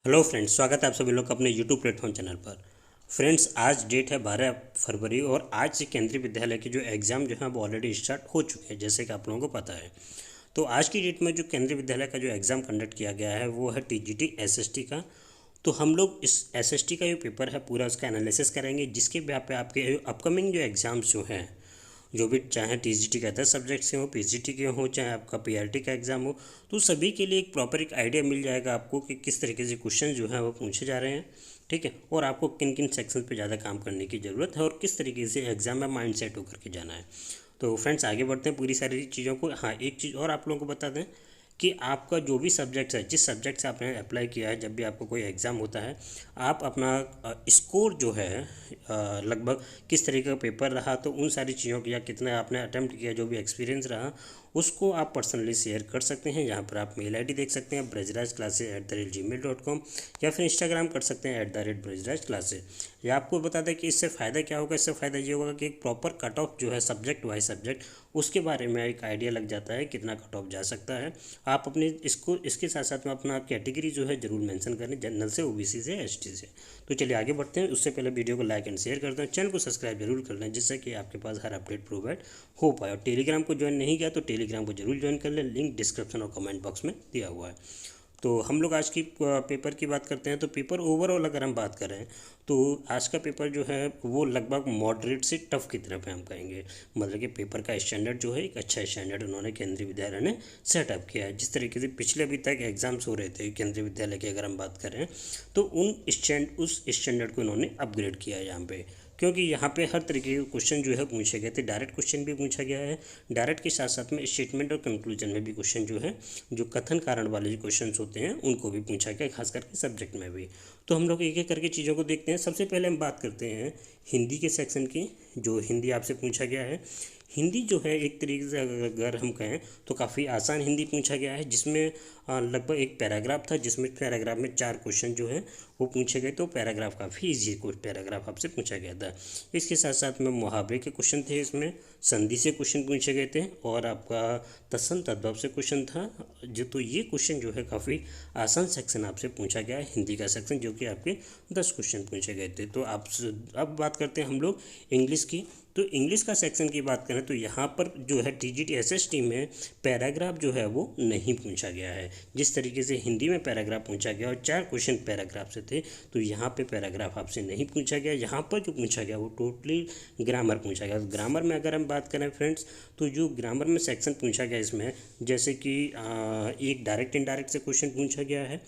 Hello friends, स्वागत है आप सभी लोग का अपने यूट्यूब प्लेटफॉर्म चैनल पर। फ्रेंड्स, आज डेट है 12 फरवरी और आज से केंद्रीय विद्यालय के जो एग्ज़ाम जो है वो ऑलरेडी स्टार्ट हो चुके हैं, जैसे कि आप लोगों को पता है। तो आज की डेट में जो केंद्रीय विद्यालय का जो एग्ज़ाम कंडक्ट किया गया है वो है टीजीटी एसएसटी का। तो हम लोग इस एसएसटी का जो पेपर है पूरा उसका एनालिसिस करेंगे, जिसके बेस पे आपके अपकमिंग जो एग्ज़ाम्स जो हैं, जो भी चाहे टीजीटी का 10 सब्जेक्ट से हो, पीजीटी के हो, चाहे आपका पीआरटी का एग्ज़ाम हो, तो सभी के लिए एक प्रॉपर एक आइडिया मिल जाएगा आपको कि किस तरीके से क्वेश्चन जो है वो पूछे जा रहे हैं। ठीक है, और आपको किन किन सेक्शन पे ज़्यादा काम करने की ज़रूरत है और किस तरीके से एग्ज़ाम में माइंड सेट होकर के जाना है। तो फ्रेंड्स, आगे बढ़ते हैं पूरी सारी चीज़ों को। हाँ, एक चीज़ और आप लोगों को बता दें कि आपका जो भी सब्जेक्ट है, जिस सब्जेक्ट से आपने अप्लाई किया है, जब भी आपको कोई एग्ज़ाम होता है, आप अपना स्कोर जो है लगभग किस तरीके का पेपर रहा, तो उन सारी चीज़ों की या कितना आपने अटैम्प्ट किया, जो भी एक्सपीरियंस रहा उसको आप पर्सनली शेयर कर सकते हैं। यहाँ पर आप मेल आईडी देख सकते हैं brajrajclasses@gmail.com, या फिर इंस्टाग्राम कर सकते हैं @brajrajclasses। या आपको बता दें कि इससे फ़ायदा क्या होगा। इससे फ़ायदा ये होगा कि एक प्रॉपर कट ऑफ जो है सब्जेक्ट वाइज सब्जेक्ट, उसके बारे में एक आइडिया लग जाता है कितना कट ऑफ जा सकता है। आप अपने इसको इसके साथ साथ में अपना कैटेगरी जो है ज़रूर मेंशन करें, जनरल से, ओबीसी से, एसटी से। तो चलिए आगे बढ़ते हैं। उससे पहले वीडियो को लाइक एंड शेयर कर दें, चैनल को सब्सक्राइब जरूर कर लें, जिससे कि आपके पास हर अपडेट प्रोवाइड हो पाए। और टेलीग्राम को ज्वाइन नहीं किया तो टेलीग्राम को जरूर ज्वाइन कर लें, लिंक डिस्क्रिप्शन और कमेंट बॉक्स में दिया हुआ है। तो हम लोग आज की पेपर की बात करते हैं। तो पेपर ओवरऑल अगर हम बात करें तो आज का पेपर जो है वो लगभग मॉडरेट से टफ की तरफ है, हम कहेंगे। मतलब कि पेपर का स्टैंडर्ड जो है एक अच्छा स्टैंडर्ड उन्होंने केंद्रीय विद्यालय ने सेटअप किया है। जिस तरीके से पिछले अभी तक एग्जाम्स हो रहे थे केंद्रीय विद्यालय की अगर हम बात करें, तो उस स्टैंडर्ड को इन्होंने अपग्रेड किया है यहाँ पे। क्योंकि यहाँ पे हर तरीके के क्वेश्चन जो है पूछे गए थे। डायरेक्ट क्वेश्चन भी पूछा गया है, डायरेक्ट के साथ साथ में स्टेटमेंट और कंक्लूजन में भी क्वेश्चन जो है, जो कथन कारण वाले जो क्वेश्चन होते हैं उनको भी पूछा गया, खास करके सब्जेक्ट में भी। तो हम लोग एक एक करके चीज़ों को देखते हैं। सबसे पहले हम बात करते हैं हिंदी के सेक्शन की। जो हिंदी आपसे पूछा गया है, हिंदी जो है एक तरीके से अगर हम कहें तो काफ़ी आसान हिंदी पूछा गया है, जिसमें लगभग एक पैराग्राफ था, जिसमें पैराग्राफ में 4 क्वेश्चन जो है वो पूछे गए। तो पैराग्राफ काफ़ी ईजी पैराग्राफ आपसे पूछा गया था। इसके साथ साथ में मुहावरे के क्वेश्चन थे, इसमें संधि से क्वेश्चन पूछे गए थे, और आपका तत्सम तद्भव से क्वेश्चन था। जो तो ये क्वेश्चन जो है काफ़ी आसान सेक्शन आपसे पूछा गया है, हिंदी का सेक्शन, जो कि आपके 10 क्वेश्चन पूछे गए थे। तो आप अब बात करते हैं हम लोग इंग्लिश की। तो इंग्लिश का सेक्शन की बात करें तो यहाँ पर जो है टीजीटी एसएसटी में पैराग्राफ जो है वो नहीं पूछा गया है। जिस तरीके से हिंदी में पैराग्राफ पूछा गया और 4 क्वेश्चन पैराग्राफ से थे, तो यहाँ पे पैराग्राफ आपसे नहीं पूछा गया। यहाँ पर जो पूछा गया वो टोटली ग्रामर पूछा गया। ग्रामर में अगर हम बात करें फ्रेंड्स, तो जो ग्रामर में सेक्शन पूछा गया इसमें, जैसे कि एक डायरेक्ट इनडायरेक्ट से क्वेश्चन पूछा गया है,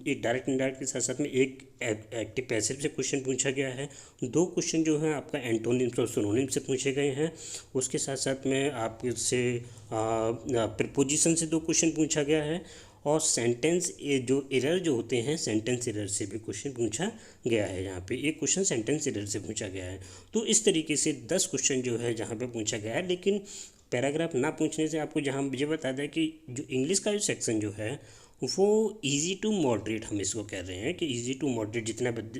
एक डायरेक्ट इनडायरेक्ट के साथ साथ में एक एक्टिव पैसिव से क्वेश्चन पूछा गया है। 2 क्वेश्चन जो है आपका एंटोनिम्स और सिनोनिम से पूछे गए हैं। उसके साथ साथ में आपसे प्रीपोजिशन से 2 क्वेश्चन पूछा गया है, और सेंटेंस जो एरर जो होते हैं, सेंटेंस एरर से भी क्वेश्चन पूछा गया है। यहाँ पे एक क्वेश्चन सेंटेंस एरर से पूछा गया है। तो इस तरीके से 10 क्वेश्चन जो है जहाँ पे पूछा गया है। लेकिन पैराग्राफ ना पूछने से आपको जहाँ मुझे बता दें कि जो इंग्लिश का जो सेक्शन जो है वो इजी टू मॉडरेट, हम इसको कह रहे हैं कि इजी टू मॉडरेट।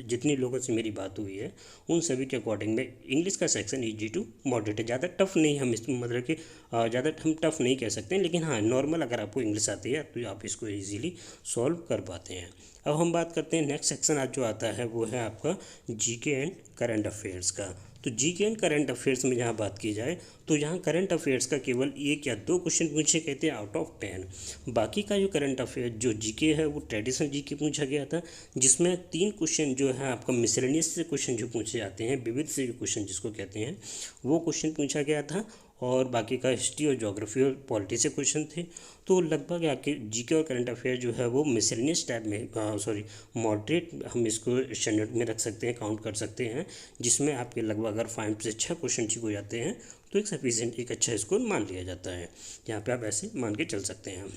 जितनी लोगों से मेरी बात हुई है उन सभी के अकॉर्डिंग में इंग्लिश का सेक्शन इजी टू मॉडरेट है। ज़्यादा टफ नहीं, हम इसमें मतलब कि ज़्यादा हम टफ नहीं कह सकते हैं, लेकिन हाँ नॉर्मल अगर आपको इंग्लिश आती है तो आप इसको ईजिली सॉल्व कर पाते हैं। अब हम बात करते हैं नेक्स्ट सेक्शन आज जो आता है वो है आपका जीके एंड करंट अफेयर्स का। तो जीके एंड करंट अफेयर्स में जहाँ बात की जाए तो यहाँ करंट अफेयर्स का केवल 1 या 2 क्वेश्चन पूछे गए थे आउट ऑफ 10। बाकी का जो करंट अफेयर जो जीके है वो ट्रेडिशनल जीके पूछा गया था, जिसमें 3 क्वेश्चन जो है आपका मिसलेनियस से क्वेश्चन जो पूछे जाते हैं, विविध से जो क्वेश्चन जिसको कहते हैं, वो क्वेश्चन पूछा गया था। और बाकी का हिस्ट्री और ज्योग्राफी और पॉलिटी से क्वेश्चन थे। तो लगभग आके जीके और करंट अफेयर जो है वो मिसलेनियस टाइप में, सॉरी मॉडरेट, हम इसको स्टैंडर्ड में रख सकते हैं, काउंट कर सकते हैं, जिसमें आपके लगभग अगर 5 से 6 क्वेश्चन ठीक हो जाते हैं तो एक सफिशिएंट, एक अच्छा स्कोर मान लिया जाता है। यहाँ पे आप ऐसे मान के चल सकते हैं।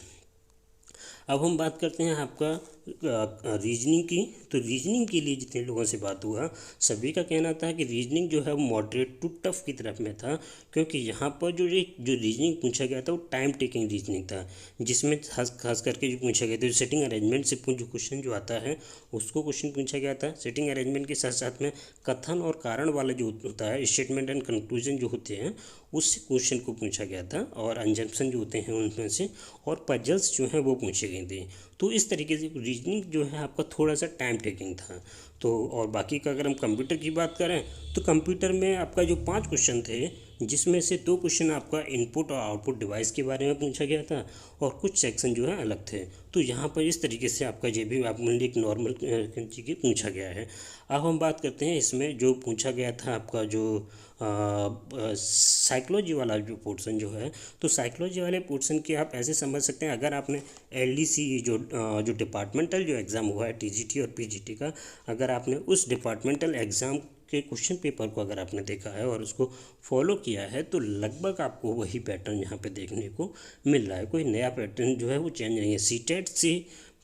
अब हम बात करते हैं आपका रीजनिंग की। तो रीजनिंग के लिए जितने लोगों से बात हुआ, सभी का कहना था कि रीजनिंग जो है वो मॉडरेट टू टफ की तरफ में था, क्योंकि यहाँ पर जो रीजनिंग पूछा गया था वो टाइम टेकिंग रीजनिंग था, जिसमें खास करके जो पूछा गया था सेटिंग अरेंजमेंट से जो क्वेश्चन जो आता है उसको क्वेश्चन पूछा गया था। सेटिंग अरेंजमेंट के साथ साथ में कथन और कारण वाला जो होता है, स्टेटमेंट एंड कंक्लूजन जो होते हैं, उससे क्वेश्चन को पूछा गया था, और अंजम्पशन जो होते हैं उनमें से, और पजल्स जो हैं वो पूछे गए थे। तो इस तरीके से रीजनिंग जो है आपका थोड़ा सा टाइम टेकिंग था। तो और बाकी का अगर हम कंप्यूटर की बात करें तो कंप्यूटर में आपका जो 5 क्वेश्चन थे, जिसमें से 2 क्वेश्चन आपका इनपुट और आउटपुट डिवाइस के बारे में पूछा गया था और कुछ सेक्शन जो है अलग थे। तो यहाँ पर इस तरीके से आपका जो भी आप मान लीजिए एक नॉर्मल चीज़ पूछा गया है। अब हम बात करते हैं इसमें जो पूछा गया था आपका जो साइकोलॉजी वाला जो पोर्शन जो है, तो साइकोलॉजी वाले पोर्शन की आप ऐसे समझ सकते हैं, अगर आपने एलडीसी जो डिपार्टमेंटल जो एग्ज़ाम हुआ है टीजीटी और पीजीटी का, अगर आपने उस डिपार्टमेंटल एग्ज़ाम के क्वेश्चन पेपर को अगर आपने देखा है और उसको फॉलो किया है तो लगभग आपको वही पैटर्न यहाँ पे देखने को मिल रहा है। कोई नया पैटर्न जो है वो चेंज नहीं है। सीटेट से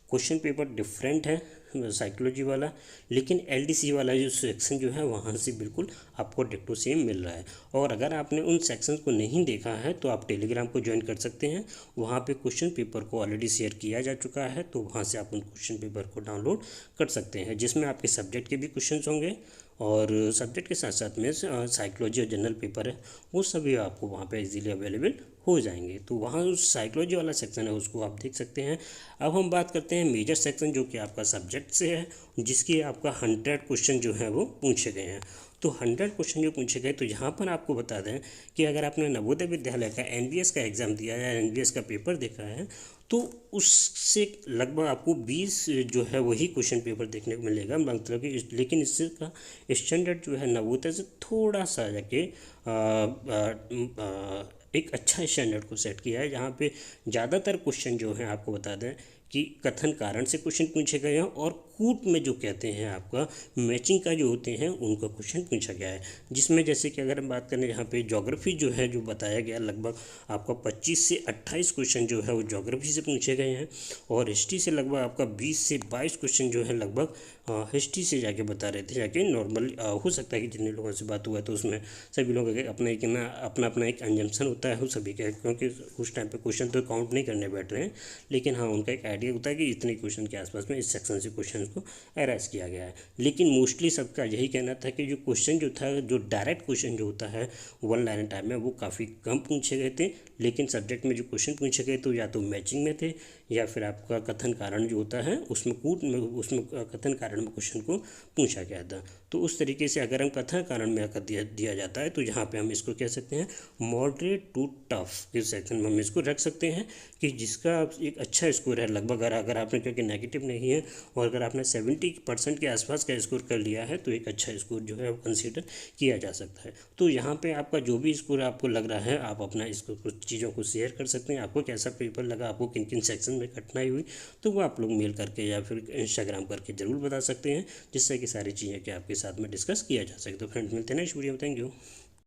क्वेश्चन पेपर डिफरेंट है साइकोलॉजी वाला, लेकिन एलडीसी वाला जो सेक्शन जो है वहाँ से बिल्कुल आपको डिक्टो सेम मिल रहा है। और अगर आपने उन सेक्शंस को नहीं देखा है तो आप टेलीग्राम को ज्वाइन कर सकते हैं, वहाँ पे क्वेश्चन पेपर को ऑलरेडी शेयर किया जा चुका है, तो वहाँ से आप उन क्वेश्चन पेपर को डाउनलोड कर सकते हैं, जिसमें आपके सब्जेक्ट के भी क्वेश्चन होंगे और सब्जेक्ट के साथ साथ में साइकोलॉजी और जनरल पेपर है वो सभी आपको वहाँ पे इजीली अवेलेबल हो जाएंगे। तो वहाँ उस साइकोलॉजी वाला सेक्शन है उसको आप देख सकते हैं। अब हम बात करते हैं मेजर सेक्शन जो कि आपका सब्जेक्ट से है, जिसकी आपका 100 क्वेश्चन जो है वो पूछे गए हैं। तो 100 क्वेश्चन जो पूछे गए, तो यहाँ पर आपको बता दें कि अगर आपने नवोदय विद्यालय का एनवीएस का एग्ज़ाम दिया है या एनवीएस का पेपर देखा है तो उससे लगभग आपको 20 जो है वही क्वेश्चन पेपर देखने को मिलेगा, मतलब कि लेकिन इससे का स्टैंडर्ड जो है नवोदय से थोड़ा सा जाके एक अच्छा स्टैंडर्ड को सेट किया है, जहाँ पे ज़्यादातर क्वेश्चन जो हैं आपको बता दें कि कथन कारण से क्वेश्चन पूछे गए हैं और कूट में जो कहते हैं आपका मैचिंग का जो होते हैं उनका क्वेश्चन पूछा गया है। जिसमें जैसे कि अगर हम बात करें यहाँ पे ज्योग्राफी जो है जो बताया गया, लगभग आपका 25 से 28 क्वेश्चन जो है वो ज्योग्राफी से पूछे गए हैं और हिस्ट्री से लगभग आपका 20 से 22 क्वेश्चन जो है लगभग हिस्ट्री से जाके बता रहे थे। जाके नॉर्मल हो सकता है कि जितने लोगों से बात हुआ है तो उसमें सभी लोगों का अपना एक ना अपना एक अंजम्पशन होता है सभी का, क्योंकि उस टाइम पे क्वेश्चन तो काउंट नहीं करने बैठ रहे हैं, लेकिन हाँ उनका एक आइडिया होता है कि इतने क्वेश्चन के आसपास में इस सेक्शन से क्वेश्चन को अरेस्ट किया गया है। लेकिन मोस्टली सबका यही कहना था कि जो क्वेश्चन जो था, जो डायरेक्ट क्वेश्चन जो होता है 1 लाइन टाइम में, वो काफ़ी कम पूछे गए थे, लेकिन सब्जेक्ट में जो क्वेश्चन पूछे गए तो या तो मैचिंग में थे या फिर आपका कथन कारण जो होता है उसमें उसमें कथन कारण में क्वेश्चन को पूछा गया था। तो उस तरीके से अगर हम कथन कारण में अगर दिया जाता है तो यहाँ पे हम इसको कह सकते हैं मॉडरेट टू टफ इस सेक्शन में हम इसको रख सकते हैं कि जिसका एक अच्छा स्कोर है लगभग, अगर आपने, क्योंकि नेगेटिव नहीं है, और अगर आपने 70% के आसपास का स्कोर कर लिया है तो एक अच्छा स्कोर जो है वो कंसीडर किया जा सकता है। तो यहाँ पे आपका जो भी स्कोर आपको लग रहा है आप अपना इसको कुछ चीज़ों को शेयर कर सकते हैं। आपको कैसा पेपर लगा, आपको किन किन सेक्शन में कठिनाई हुई, तो वो आप लोग मेल करके या फिर इंस्टाग्राम करके ज़रूर बता सकते हैं, जिससे कि सारी चीज़ें कि आपके साथ में डिस्कस किया जा सके। तो फ्रेंड्स मिलते हैं नेक्स्ट वीडियो में। Thank you.